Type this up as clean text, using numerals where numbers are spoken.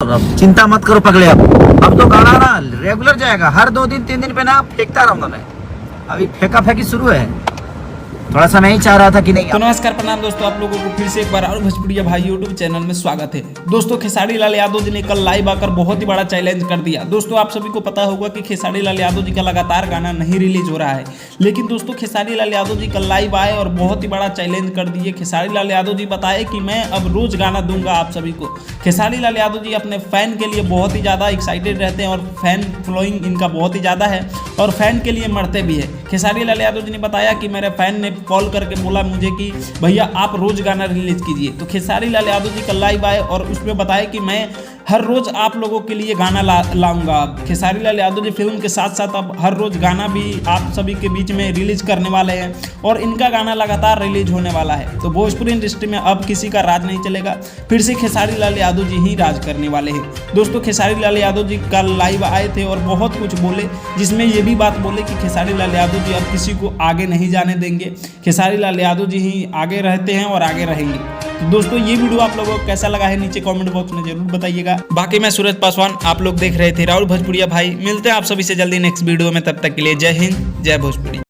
अब चिंता मत करो पगले। अब तो गाना ना रेगुलर जाएगा, हर 2 दिन 3 दिन पे ना फेंकता रहूंगा मैं। अभी फेंका फेंकी शुरू है, थोड़ा सा मैं ही चाह रहा था कि नहीं। तो नमस्कार प्रणाम दोस्तों, आप लोगों को फिर से एक बार और भोजपुरिया भाई यूट्यूब चैनल में स्वागत है। दोस्तों खेसारी लाल यादव जी ने कल लाइव आकर बहुत ही बड़ा चैलेंज कर दिया। दोस्तों आप सभी को पता होगा कि खेसारी लाल यादव जी का लगातार गाना नहीं रिलीज हो रहा है, लेकिन दोस्तों खेसारी लाल यादव जी कल लाइव आए और बहुत ही बड़ा चैलेंज कर दिए। खेसारी लाल यादव जी बताए कि मैं अब रोज गाना दूंगा आप सभी को। खेसारी लाल यादव जी अपने फैन के लिए बहुत ही ज़्यादा एक्साइटेड रहते हैं और फैन फॉलोइंग इनका बहुत ही ज़्यादा है और फैन के लिए मरते भी है। खेसारी लाल यादव जी ने बताया कि मेरे फैन ने कॉल करके बोला मुझे कि भैया आप रोज गाना रिलीज कीजिए। तो खेसारी लाल यादव जी कल लाइव आए और उसमें बताया कि मैं हर रोज आप लोगों के लिए गाना लाऊंगा। खेसारी लाल यादव जी फिल्म के साथ साथ अब हर रोज गाना भी आप सभी के बीच में रिलीज करने वाले हैं और इनका गाना लगातार रिलीज होने वाला है। तो भोजपुरी इंडस्ट्री में अब किसी का राज नहीं चलेगा, फिर से खेसारी लाल यादव जी ही राज करने वाले हैं। दोस्तों खेसारी लाल यादव जी कल लाइव आए थे और बहुत कुछ बोले, जिसमें ये भी बात बोले कि खेसारी लाल यादव जी अब किसी को आगे नहीं जाने देंगे। खेसारी लाल यादव जी ही आगे रहते हैं और आगे रहेंगे। तो दोस्तों ये वीडियो आप लोगों को कैसा लगा है नीचे कमेंट बॉक्स में जरूर बताइएगा। बाकी मैं सूरज पासवान, आप लोग देख रहे थे राहुल भोजपुरिया भाई। मिलते हैं आप सभी से जल्दी नेक्स्ट वीडियो में, तब तक के लिए जय हिंद जय भोजपुरी।